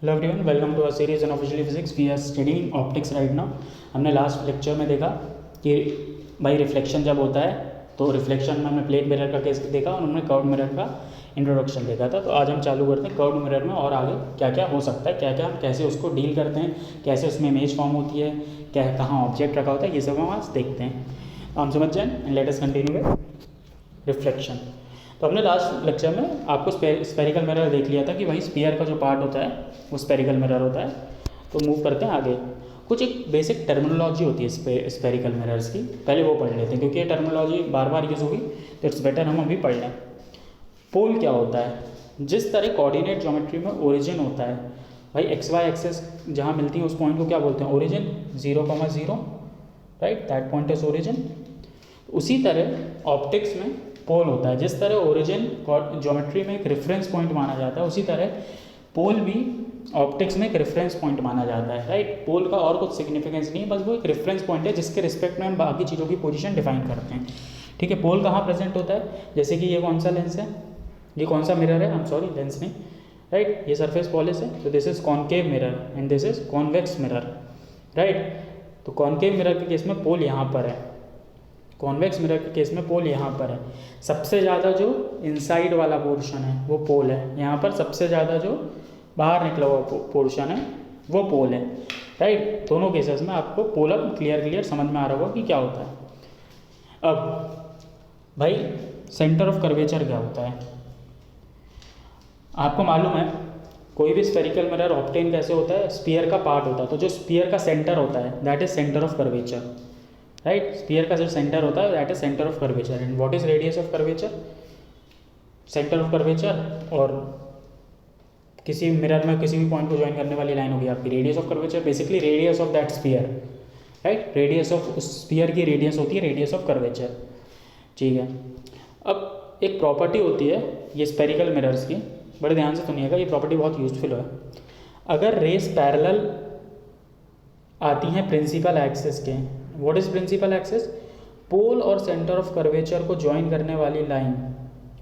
Hello everyone, welcome to a series on official physics. We are studying optics right now. हमने last lecture में देखा कि भाई reflection जब होता है तो रिफ्लेक्शन में हमने प्लेन मिरर का केस देखा और हमने कर्व मिरर का इंट्रोडक्शन देखा था। तो आज हम चालू करते हैं कर्व मिरर में और आगे क्या क्या हो सकता है, क्या क्या हम कैसे उसको डील करते हैं, कैसे उसमें इमेज फॉर्म होती है, क्या कहाँ ऑब्जेक्ट रखा होता है, ये सब हम आज देखते हैं। हम समझ जाएँ and let us continue with reflection. तो हमने लास्ट लेक्चर में आपको स्पेरिकल मिरर देख लिया था कि भाई स्फीयर का जो पार्ट होता है वो स्पेरिकल मिरर होता है। तो मूव करते हैं आगे। कुछ एक बेसिक टर्मिनोलॉजी होती है स्पेरिकल मिरर्स की, पहले वो पढ़ लेते हैं क्योंकि ये टर्मिनोलॉजी बार बार यूज़ होगी तो इट्स बेटर हम अभी पढ़ लें। पोल क्या होता है? जिस तरह कोऑर्डिनेट ज्योमेट्री में ओरिजिन होता है, भाई एक्स वाई एक्सेस जहाँ मिलती है उस पॉइंट को क्या बोलते हैं? Origin. 0,0, right, that point is origin. उसी तरह ऑप्टिक्स में पोल होता है। जिस तरह ओरिजिन ज्योमेट्री में एक रेफरेंस पॉइंट माना जाता है, उसी तरह पोल भी ऑप्टिक्स में एक रेफरेंस पॉइंट माना जाता है, राइट। पोल का और कुछ सिग्निफिकेंस नहीं है, बस वो एक रेफरेंस पॉइंट है जिसके रिस्पेक्ट में हम बाकी चीज़ों की पोजीशन डिफाइन करते हैं, ठीक है। पोल कहाँ प्रेजेंट होता है? जैसे कि ये कौन सा लेंस है, ये कौन सा मिरर है, आई एम सॉरी लेंस नहीं, राइट, ये सरफेस पॉलिश है, तो this is concave mirror and this is convex mirror, right. तो कॉनकेव मिरर के केस में पोल यहाँ पर है, कॉन्वेक्स मिरर के केस में पोल यहाँ पर है। सबसे ज़्यादा जो इनसाइड वाला पोर्शन है वो पोल है, यहाँ पर सबसे ज़्यादा जो बाहर निकला हुआ पोर्शन है वो पोल है, राइट। दोनों केसेस में आपको पोल अब क्लियर समझ में आ रहा होगा कि क्या होता है। अब भाई सेंटर ऑफ कर्वेचर क्या होता है? आपको मालूम है कोई भी स्फेरिकल मिरर ऑब्टेन कैसे होता है? स्फीयर का पार्ट होता है, तो जो स्फीयर का सेंटर होता है that is centre of curvature, right. Sphere का जो सेंटर होता है that is centre of curvature. And what is radius of curvature? Centre of curvature और किसी मिरर में किसी भी पॉइंट को ज्वाइन करने वाली लाइन होगी आपकी radius of curvature, basically radius of that sphere, right. Radius of उस स्फीयर की रेडियस होती है रेडियस ऑफ कर्वेचर, ठीक है। अब एक प्रॉपर्टी होती है ये स्पेरिकल मिरर्स की, बड़े ध्यान से सुनिएगा, ये प्रॉपर्टी बहुत यूजफुल है। अगर रेस पैरेलल आती हैं प्रिंसिपल एक्सिस के, व्हाट इज प्रिंसिपल एक्सिस? पोल और सेंटर ऑफ कर्वेचर को ज्वाइन करने वाली लाइन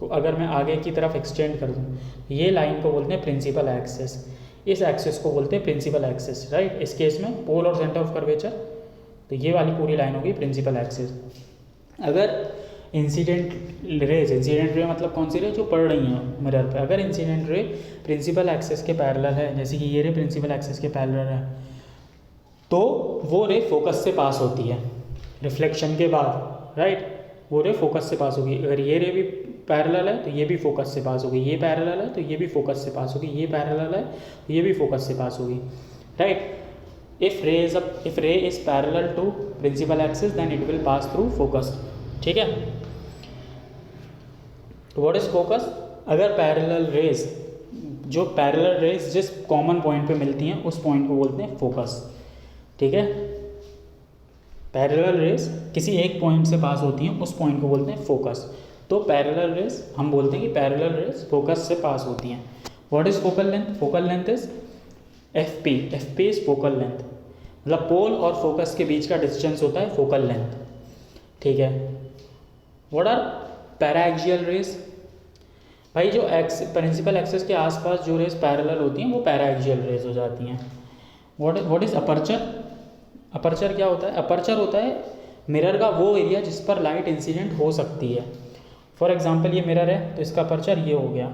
को अगर मैं आगे की तरफ एक्सटेंड कर दूँ, ये लाइन को बोलते हैं प्रिंसिपल एक्सिस, इस एक्सिस को बोलते हैं प्रिंसिपल एक्सिस, राइट। इस केस में पोल और सेंटर ऑफ कर्वेचर, तो ये वाली पूरी लाइन होगी प्रिंसिपल एक्सिस। अगर इंसिडेंट रे मतलब कौन सी रे? जो पड़ रही हैं मिरर पे, अगर इंसिडेंट रे प्रिंसिपल एक्सिस के पैरेलल है, जैसे कि ये रे प्रिंसिपल एक्सिस के पैरेलल है, तो वो रे फोकस से पास होती है रिफ्लेक्शन के बाद, राइट। वो रे फोकस से पास होगी। अगर ये रे भी पैरेलल है तो ये भी फोकस से पास होगी, ये पैरेलल है तो ये भी फोकस से पास होगी, ये पैरेलल है तो ये भी फोकस से पास होगी, right. If ray is parallel to principal axis then it will pass through focus, ठीक है। तो व्हाट इज फोकस? अगर पैरेलल रेज जिस कॉमन पॉइंट पे मिलती हैं उस पॉइंट को बोलते हैं फोकस, ठीक है। पैरेलल रेस किसी एक पॉइंट से पास होती हैं उस पॉइंट को बोलते हैं फोकस। तो पैरेलल रेस हम बोलते हैं कि पैरेलल रेस फोकस से पास होती हैं। What is focal length? Focal length is F P is focal length, मतलब पोल और फोकस के बीच का डिस्टेंस होता है फोकल लेंथ, ठीक है। What are paraxial rays? भाई जो प्रिंसिपल एक्सिस के आसपास जो रेस पैरेलल होती हैं वो पैराएक्सियल रेस हो जाती हैं। What is aperture? अपर्चर क्या होता है? अपर्चर होता है मिरर का वो एरिया जिस पर लाइट इंसिडेंट हो सकती है। फॉर एग्जांपल ये मिरर है तो इसका अपर्चर ये हो गया,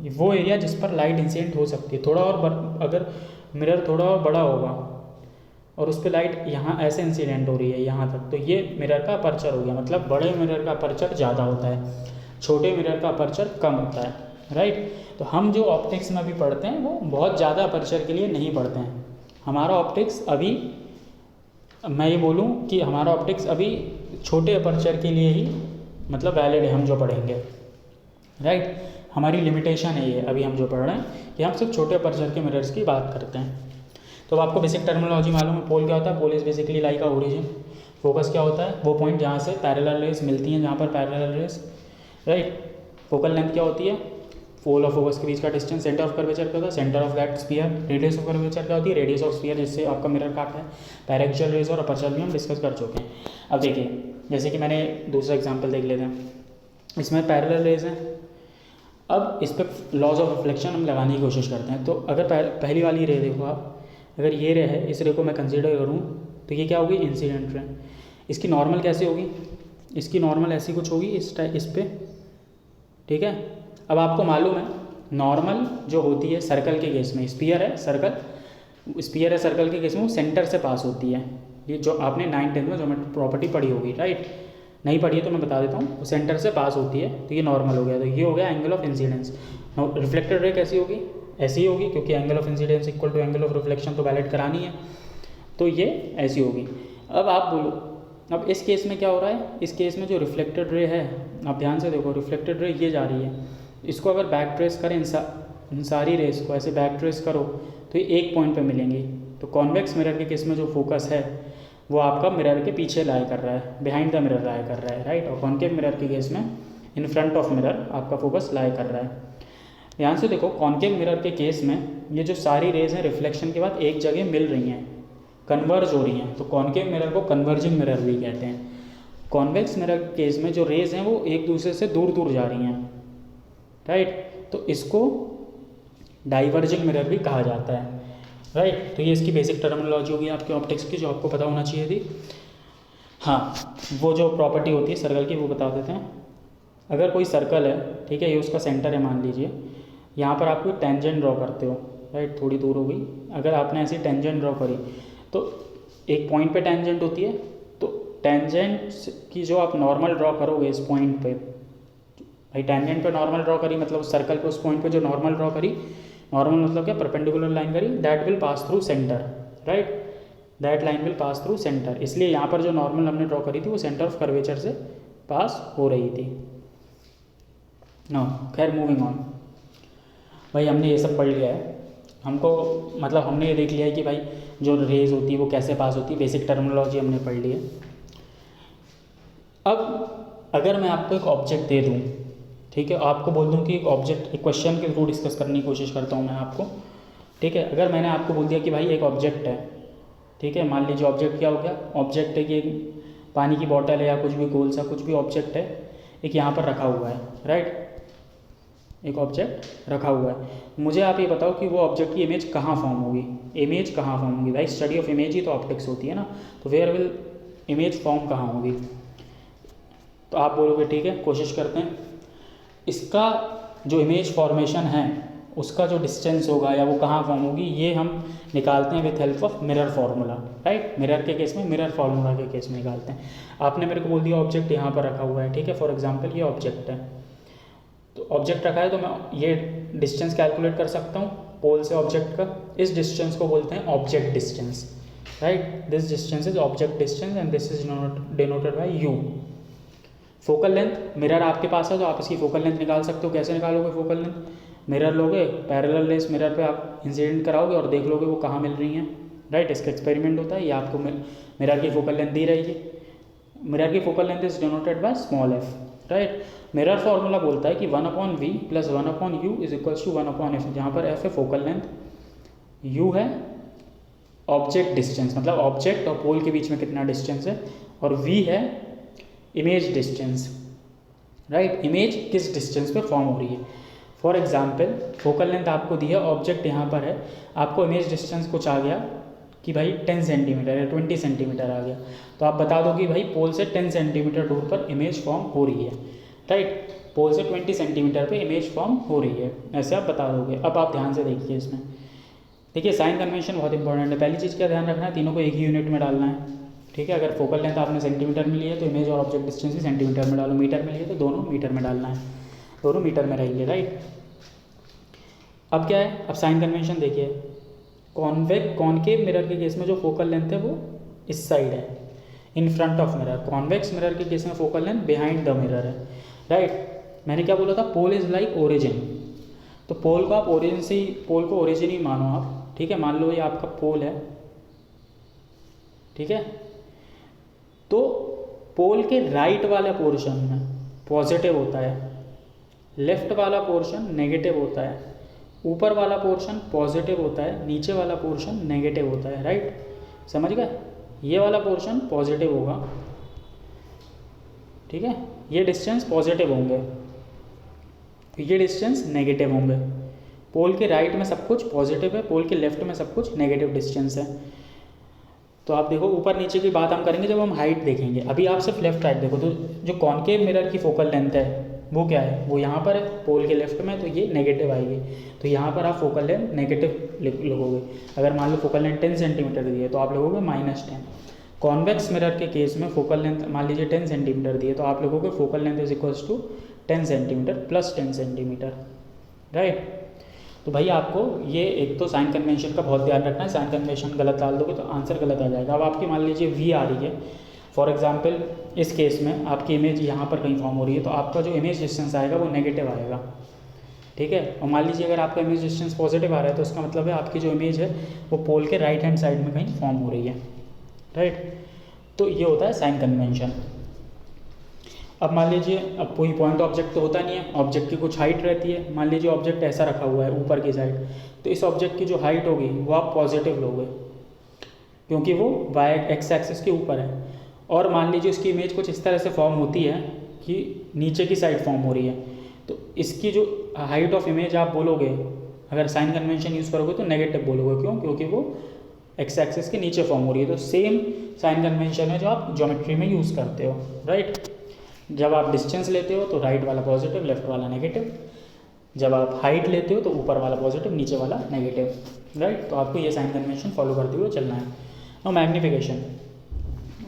वो एरिया जिस पर लाइट इंसिडेंट हो सकती है। थोड़ा और अगर मिरर थोड़ा और बड़ा होगा और उस पर लाइट यहाँ ऐसे इंसिडेंट हो रही है यहाँ तक, तो ये मिरर का अपर्चर हो गया। मतलब बड़े मिरर का अपर्चर ज़्यादा होता है, छोटे मिरर का अपर्चर कम होता है, राइट। तो हम जो ऑप्टिक्स में अभी पढ़ते हैं वो बहुत ज़्यादा अपर्चर के लिए नहीं पढ़ते हैं। हमारा ऑप्टिक्स अभी, मैं ये बोलूँ कि हमारा ऑप्टिक्स अभी छोटे अपर्चर के लिए ही मतलब वैलिड है, हम जो पढ़ेंगे, राइट। हमारी लिमिटेशन है ये अभी हम जो पढ़ रहे हैं कि हम सिर्फ छोटे अपर्चर के मिरर्स की बात करते हैं। तो आपको बेसिक टर्मिनोलॉजी मालूम है। पोल क्या होता है? Pole is basically like a origin. Focus क्या होता है? वो पॉइंट जहाँ से पैरेलल रेस मिलती हैं, जहाँ पर parallel rays, right. Focal length क्या होती है? पोल और फोकस के बीच का डिस्टेंस। सेंटर ऑफ कर्वेचर क्या होता है? Centre of that sphere. Radius of curvature क्या होती है? रेडियस ऑफ स्फीयर जिससे आपका मिरर काटता है। पैराएक्सियल रेस और अपर्चर भी हम डिस्कस कर चुके हैं। अब देखिए, जैसे कि मैंने दूसरा एग्जांपल देख लेते हैं, इसमें पैरेलल रेस हैं। अब इस पर लॉज ऑफ रिफ्लेक्शन हम लगाने की कोशिश करते हैं। तो अगर पहली वाली रे देखो आप, अगर ये रे है, इस रे को मैं कंसीडर करूँ तो ये क्या होगी, इंसिडेंट रे। इसकी नॉर्मल कैसे होगी, इसकी नॉर्मल ऐसी कुछ होगी इस पे, ठीक है। अब आपको मालूम है नॉर्मल जो होती है सर्कल के केस में, स्फीयर है सर्कल के केस में वो सेंटर से पास होती है। ये जो आपने 9th-10th में ज्योमेट्री प्रॉपर्टी पढ़ी होगी, राइट। नहीं पढ़ी है तो मैं बता देता हूँ, वो सेंटर से पास होती है, तो ये नॉर्मल हो गया। तो ये हो गया angle of incidence. Reflected ray कैसी होगी, ऐसी ही होगी, क्योंकि angle of incidence equal to angle of reflection तो वैलिड करानी है, तो ये ऐसी होगी। अब आप बोलो, अब इस केस में क्या हो रहा है, इस केस में जो रिफ्लेक्टेड रे है, आप ध्यान से देखो, रिफ्लेक्टेड रे ये जा रही है, इसको अगर बैक ट्रेस करें इन सारी रेस को ऐसे बैक ट्रेस करो तो ये एक पॉइंट पे मिलेंगी। तो कॉन्वेक्स मिरर के केस में जो फोकस है वो आपका मिरर के पीछे लाई कर रहा है, बिहाइंड द मिरर लाई कर रहा है, राइट। और कॉन्केव मिरर के केस में इन फ्रंट ऑफ मिरर आपका फोकस लाई कर रहा है। ध्यान से देखो, कॉन्केव मिरर के केस में ये जो सारी रेज हैं रिफ्लेक्शन के बाद एक जगह मिल रही हैं, कन्वर्ज हो रही हैं, तो कॉन्केव मिरर को कन्वर्जिंग मिरर भी कहते हैं। कॉन्वेक्स मिरर के केस में जो रेज हैं वो एक दूसरे से दूर दूर जा रही हैं, राइट, तो इसको डाइवर्जिंग मिरर भी कहा जाता है, राइट। तो ये इसकी बेसिक टर्मिनोलॉजी होगी आपके ऑप्टिक्स की, जो आपको पता होना चाहिए थी। हाँ, वो जो प्रॉपर्टी होती है सर्कल की वो बता देते हैं। अगर कोई सर्कल है, ठीक है, ये उसका सेंटर है मान लीजिए, यहाँ पर आप कोई टेंजेंट ड्रॉ करते हो, राइट, थोड़ी दूर हो गई। अगर आपने ऐसी टेंजेंट ड्रॉ करी तो एक पॉइंट पे टेंजेंट होती है, तो टेंजेंट की जो आप नॉर्मल ड्रॉ करोगे इस पॉइंट पे, भाई टेंजेंट पे नॉर्मल ड्रॉ करी मतलब सर्कल पे उस पॉइंट पे जो नॉर्मल ड्रॉ करी, नॉर्मल मतलब क्या, परपेंडिकुलर लाइन करी, that will pass through centre, right, that line will pass through centre. इसलिए यहाँ पर जो नॉर्मल हमने ड्रॉ करी थी वो सेंटर ऑफ कर्वेचर से पास हो रही थी। नो, खैर मूविंग ऑन। भाई हमने ये सब पढ़ लिया है, हमको मतलब हमने ये देख लिया है कि भाई जो रेज होती है वो कैसे पास होती है, बेसिक टर्मिनोलॉजी हमने पढ़ ली है। अब अगर मैं आपको एक ऑब्जेक्ट दे दूँ, ठीक है, आपको बोल दूँ कि एक ऑब्जेक्ट, एक क्वेश्चन के थ्रू डिस्कस करने की कोशिश करता हूँ मैं आपको, ठीक है। अगर मैंने आपको बोल दिया कि भाई एक ऑब्जेक्ट है, ठीक है, मान लीजिए ऑब्जेक्ट क्या हो गया, ऑब्जेक्ट है कि पानी की बॉटल है या कुछ भी गोल सा कुछ भी ऑब्जेक्ट है, एक यहाँ पर रखा हुआ है, राइट, एक ऑब्जेक्ट रखा हुआ है। मुझे आप ये बताओ कि वो ऑब्जेक्ट की इमेज कहाँ फॉर्म होगी, इमेज कहाँ फॉर्म होगी, भाई स्टडी ऑफ इमेज ही तो ऑप्टिक्स होती है ना, तो वेयर विल इमेज फॉर्म कहाँ होगी। तो आप बोलोगे ठीक है, कोशिश करते हैं। इसका जो इमेज फॉर्मेशन है उसका जो डिस्टेंस होगा या वो कहाँ फॉर्म होगी, ये हम निकालते हैं with help of mirror formula, right. Mirror के केस में, मिरर फार्मूला के केस में निकालते हैं। आपने मेरे को बोल दिया ऑब्जेक्ट यहाँ पर रखा हुआ है, ठीक है, फॉर एग्जांपल ये ऑब्जेक्ट है, तो ऑब्जेक्ट रखा है तो मैं ये डिस्टेंस कैलकुलेट कर सकता हूँ पोल से ऑब्जेक्ट का। इस डिस्टेंस को बोलते हैं object distance, right. This distance is object distance and this is denoted by you. Focal length, mirror आपके पास है तो आप इसकी फोकल लेंथ निकाल सकते हो। कैसे निकालोगे फोकल लेंथ, मिरर लोगे, पैरेलल रेस मिरर पे आप इंसिडेंट कराओगे और देख लोगे वो कहाँ मिल रही हैं, राइट। इसका एक्सपेरिमेंट होता है, ये आपको मिरर की फोकल लेंथ दी रहेगी। मिरर की focal length is denoted by small F, right. Mirror formula बोलता है कि 1/v + 1/u is equals to 1/f, जहाँ पर f है फोकल लेंथ, u है ऑब्जेक्ट डिस्टेंस, मतलब ऑब्जेक्ट और पोल के बीच में कितना डिस्टेंस है, और v है इमेज डिस्टेंस, राइट। इमेज किस डिस्टेंस पे फॉर्म हो रही है। फॉर एग्जाम्पल फोकल लेंथ आपको दी है, ऑब्जेक्ट यहाँ पर है, आपको इमेज डिस्टेंस कुछ आ गया कि भाई 10 सेंटीमीटर या 20 सेंटीमीटर आ गया, तो आप बता दो कि भाई पोल से 10 सेंटीमीटर दूर पर इमेज फॉर्म हो रही है, राइट। पोल से 20 सेंटीमीटर पे इमेज फॉर्म हो रही है, ऐसे आप बता दोगे। अब आप ध्यान से देखिए इसमें, देखिए साइन कन्वेंशन बहुत इंपॉर्टेंट है। पहली चीज़ क्या ध्यान रखना है, तीनों को एक ही यूनिट में डालना है, ठीक है। अगर फोकल लेंथ आपने सेंटीमीटर में ली है तो इमेज और ऑब्जेक्ट डिस्टेंस भी सेंटीमीटर में डालो, मीटर में लिए तो दोनों मीटर में डालना है, दोनों मीटर में रहेंगे, राइट। अब क्या है, अब साइन कन्वेंशन देखिए, कॉनकेव मिरर के केस में जो फोकल लेंथ है वो इस साइड है, in front of mirror. Convex mirror के केस में focal length behind the mirror है, राइट। मैंने क्या बोला था, पोल इज लाइक ओरिजिन, तो पोल को आप ओरिजिन से ही, पोल को ओरिजिन ही मानो आप, ठीक है। मान लो ये आपका पोल है, ठीक है, तो पोल के राइट वाला पोर्शन में पॉजिटिव होता है, लेफ्ट वाला पोर्शन नेगेटिव होता है, ऊपर वाला पोर्शन पॉजिटिव होता है, नीचे वाला पोर्शन नेगेटिव होता है, राइट। समझ गए, ये वाला पोर्शन पॉजिटिव होगा, ठीक है, ये डिस्टेंस पॉजिटिव होंगे, ये डिस्टेंस नेगेटिव होंगे। पोल के राइट में सब कुछ पॉजिटिव है, पोल के लेफ्ट में सब कुछ नेगेटिव डिस्टेंस है। तो आप देखो ऊपर नीचे की बात हम करेंगे जब हम हाइट देखेंगे। अभी आप सिर्फ लेफ्ट राइट देखो, तो जो कॉनकेव मिरर की फोकल लेंथ है वो क्या है, वो यहाँ पर है पोल के लेफ्ट में, तो ये नेगेटिव आएगी। तो यहाँ पर आप फोकल लेंथ नेगेटिव लिखोगे। अगर मान लो फोकल लेंथ 10 सेंटीमीटर दी है तो आप लिखोगे -10। कॉन्वेक्स मिरर के केस में फोकल लेंथ मान लीजिए 10 सेंटीमीटर दी है तो आप लिखोगे focal length is equals to 10 centimetre plus 10 centimetre, right. तो भाई आपको ये एक तो साइन कन्वेंशन का बहुत ध्यान रखना है। साइन कन्वेंशन गलत डाल दोगे तो आंसर गलत आ जाएगा। अब आपकी मान लीजिए वी आ रही है, फॉर एग्जांपल इस केस में आपकी इमेज यहाँ पर कहीं फॉर्म हो रही है, तो आपका जो इमेज डिस्टेंस आएगा वो नेगेटिव आएगा, ठीक है। और मान लीजिए अगर आपका इमेज डिस्टेंस पॉजिटिव आ रहा है तो उसका मतलब है आपकी जो इमेज है वो पोल के राइट हैंड साइड में कहीं फॉर्म हो रही है, राइट। तो ये होता है साइन कन्वेंशन। अब मान लीजिए अब कोई पॉइंट ऑब्जेक्ट तो होता नहीं है, ऑब्जेक्ट की कुछ हाइट रहती है। मान लीजिए ऑब्जेक्ट ऐसा रखा हुआ है ऊपर की साइड, तो इस ऑब्जेक्ट की जो हाइट होगी वो आप पॉजिटिव लोगे क्योंकि वो वाई एक्स एक्सिस के ऊपर है। और मान लीजिए उसकी इमेज कुछ इस तरह से फॉर्म होती है कि नीचे की साइड फॉर्म हो रही है, तो इसकी जो हाइट ऑफ इमेज आप बोलोगे, अगर साइन कन्वेंशन यूज़ करोगे तो नेगेटिव बोलोगे। क्यों? क्योंकि वो एक्स एक्सिस के नीचे फॉर्म हो रही है। तो सेम साइन कन्वेंशन है जो आप ज्योमेट्री में यूज़ करते हो, राइट। जब आप डिस्टेंस लेते हो तो राइट वाला पॉजिटिव, लेफ्ट वाला नेगेटिव। जब आप हाइट लेते हो तो ऊपर वाला पॉजिटिव, नीचे वाला नेगेटिव, राइट। तो आपको ये साइन कन्वेंशन फॉलो करते हुए चलना है। नो मैग्नीफिकेशन,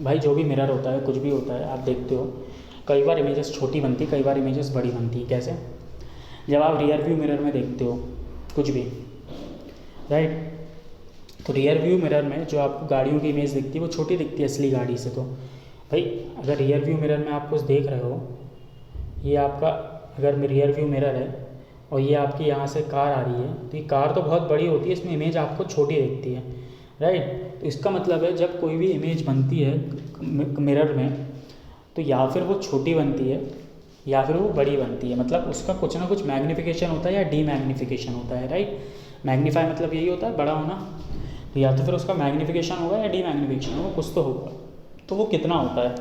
भाई जो भी मिरर होता है, कुछ भी होता है, आप देखते हो कई बार इमेजेस छोटी बनती, कई बार इमेजेस बड़ी बनती। कैसे? जब आप रियर व्यू मिरर में देखते हो कुछ भी, राइट, तो रियर व्यू मिरर में जो आपको गाड़ियों की इमेज दिखती है वो छोटी दिखती है असली गाड़ी से। तो भाई अगर रियर व्यू मिरर में आप कुछ देख रहे हो, ये आपका अगर रियर व्यू मिरर है और ये आपकी यहाँ से कार आ रही है, तो ये कार तो बहुत बड़ी होती है, इसमें इमेज आपको छोटी दिखती है, राइट। तो इसका मतलब है जब कोई भी इमेज बनती है मिरर में तो या फिर वो छोटी बनती है या फिर वो बड़ी बनती है। मतलब उसका कुछ ना कुछ मैग्नीफिकेशन होता है या डी मैग्नीफिकेशन होता है, राइट। मैग्नीफाई मतलब यही होता है बड़ा होना, तो या तो फिर उसका मैग्नीफिकेशन होगा या डी मैग्नीफिकेशन होगा, कुछ तो होगा। तो वो कितना होता है?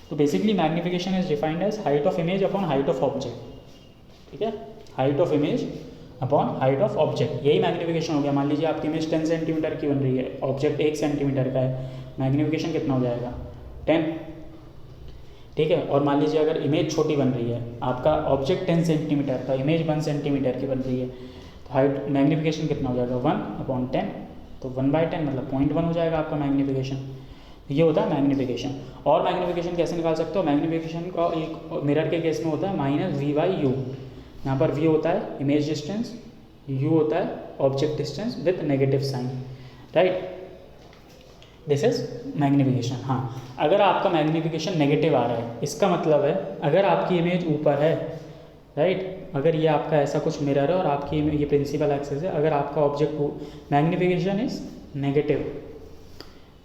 तो basically magnification is defined as height of image upon height of object, ठीक है। Height of image upon height of object, यही मैग्नीफिकेशन हो गया। मान लीजिए आपकी इमेज 10 सेंटीमीटर की बन रही है, ऑब्जेक्ट 1 सेंटीमीटर का है, मैग्नीफिकेशन कितना हो जाएगा? 10, ठीक है। और मान लीजिए अगर इमेज छोटी बन रही है, आपका ऑब्जेक्ट 10 सेंटीमीटर का, इमेज 1 सेंटीमीटर की बन रही है, तो हाइट मैग्नीफिकेशन कितना हो जाएगा? 1/10, तो 1/10 मतलब 0.1 हो जाएगा आपका मैग्नीफिकेशन। ये होता है मैग्नीफिकेशन। और मैग्नीफिकेशन कैसे निकाल सकते हो? मैग्नीफिकेशन का एक मिरर के केस में होता है -v/u। यहाँ पर v होता है इमेज डिस्टेंस, u होता है object distance with negative sign, right. This is magnification. हाँ, अगर आपका मैग्नीफिकेशन नेगेटिव आ रहा है, इसका मतलब है अगर आपकी इमेज ऊपर है, राइट, अगर ये आपका ऐसा कुछ मिरर है और आपकी ये प्रिंसिपल एक्सिस है, अगर आपका ऑब्जेक्ट मैग्नीफिकेशन इज नेगेटिव,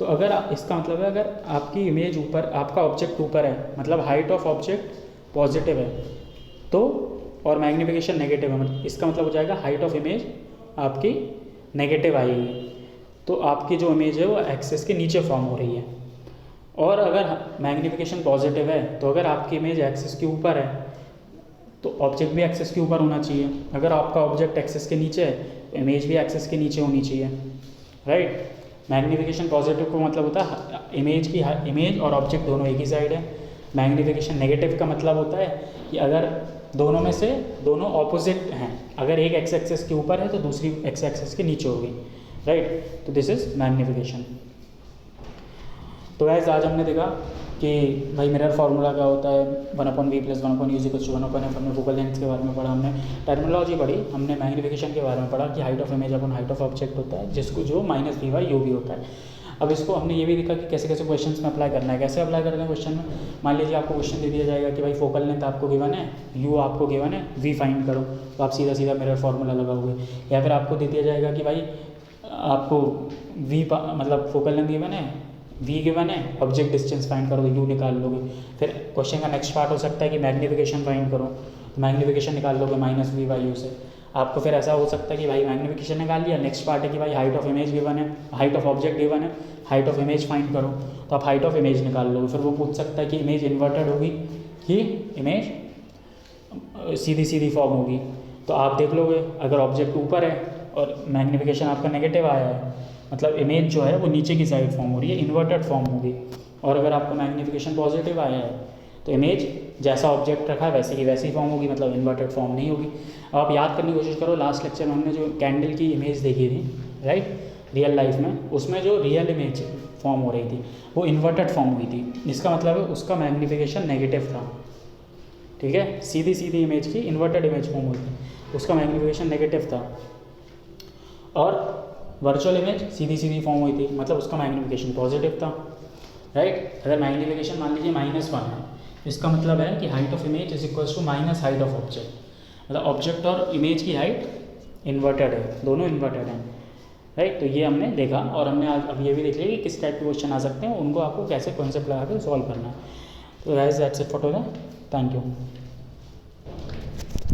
तो अगर इसका मतलब है अगर आपकी इमेज ऊपर, आपका ऑब्जेक्ट ऊपर है, मतलब हाइट ऑफ ऑब्जेक्ट पॉजिटिव है, तो और मैग्नीफिकेशन नेगेटिव है, मतलब इसका मतलब हो जाएगा हाइट ऑफ इमेज आपकी नेगेटिव आएगी, तो आपकी जो इमेज है वो एक्सिस के नीचे फॉर्म हो रही है। और अगर मैग्नीफिकेशन पॉजिटिव है तो अगर आपकी इमेज एक्सिस के ऊपर है तो ऑब्जेक्ट भी एक्सिस के ऊपर होना चाहिए। अगर आपका ऑब्जेक्ट एक्सिस के नीचे है तो इमेज भी एक्सिस के नीचे होनी चाहिए, राइट। मैग्नीफिकेशन पॉजिटिव का मतलब होता है इमेज और ऑब्जेक्ट दोनों एक ही साइड है। मैग्नीफिकेशन नेगेटिव का मतलब होता है कि अगर दोनों में से दोनों ऑपोजिट हैं, अगर एक एक्स एक्सिस के ऊपर है तो दूसरी एक्स एक्सिस के नीचे होगी, राइट। तो दिस इज मैग्नीफिकेशन। तो गाइस आज हमने देखा कि भाई मिरर फार्मूला क्या होता है, 1/v + 1/u = 1/f। हमने फोकल लेंथ के बारे में पढ़ा, हमने टर्मिनोलॉजी पढ़ी, हमने मैग्नीफिकेशन के बारे में पढ़ा कि height of image upon height of object होता है, जिसको जो -v/u भी होता है। अब इसको हमने ये भी देखा कि कैसे कैसे क्वेश्चंस में अप्लाई करना है। कैसे अप्लाई करना है क्वेश्चन में? मान लीजिए आपको क्वेश्चन दे दिया जाएगा कि भाई फोकल लेंथ आपको गिवन है, u आपको गिवन है, v फाइंड करो, तो आप सीधा सीधा मिरर फार्मूला लगाओगे। या फिर आपको दे दिया जाएगा कि भाई आपको v मतलब फोकल लेंथ गिवन है, v गिवन है, ऑब्जेक्ट डिस्टेंस फाइंड करो, u निकाल लोगे। फिर क्वेश्चन का नेक्स्ट पार्ट हो सकता है कि मैग्नीफिकेशन फाइंड करो, तो मैग्नीफिकेशन निकाल लोगे -v/u से। आपको फिर ऐसा हो सकता है कि भाई मैग्नीफिकेशन निकाल लिया, नेक्स्ट पार्ट है कि भाई हाइट ऑफ इमेज गिवन है, हाइट ऑफ ऑब्जेक्ट गिवन है, हाइट ऑफ इमेज फाइंड करो, तो आप हाइट ऑफ इमेज निकाल लोगे। फिर वो पूछ सकता है कि इमेज इन्वर्टेड होगी कि इमेज सीधी सीधी फॉर्म होगी, तो आप देख लोगे अगर ऑब्जेक्ट ऊपर है और मैग्नीफिकेशन आपका नेगेटिव आया है, मतलब इमेज जो है वो नीचे की साइड फॉर्म हो रही है, इन्वर्टेड फॉर्म होगी। और अगर आपका मैग्नीफिकेशन पॉजिटिव आया है तो इमेज जैसा ऑब्जेक्ट रखा है वैसे की वैसी फॉर्म होगी, मतलब इन्वर्टेड फॉर्म नहीं होगी। अब आप याद करने की कोशिश करो, लास्ट लेक्चर में हमने जो कैंडल की इमेज देखी थी, राइट, रियल लाइफ में, उसमें जो रियल इमेज फॉर्म हो रही थी वो इन्वर्टेड फॉर्म हुई थी। इसका मतलब है उसका मैग्नीफिकेशन नेगेटिव था, ठीक है। सीधी सीधी इमेज की इन्वर्टेड इमेज फॉर्म हुई थी, उसका मैग्नीफिकेशन नेगेटिव था। और वर्चुअल इमेज सीधी सीधी फॉर्म हुई थी, मतलब उसका मैग्नीफिकेशन पॉजिटिव था, राइट। अगर मैग्नीफिकेशन मान लीजिए -1 है, इसका मतलब है कि height of image is equals to minus height of object, मतलब ऑब्जेक्ट और इमेज की हाइट इन्वर्टेड है, दोनों इन्वर्टेड हैं, राइट। तो ये हमने देखा, और हमने आज अब ये भी देख लिया कि किस टाइप के क्वेश्चन आ सकते हैं, उनको आपको कैसे कॉन्सेप्ट लगा के सॉल्व करना है। तो guys that's it for today, thank you.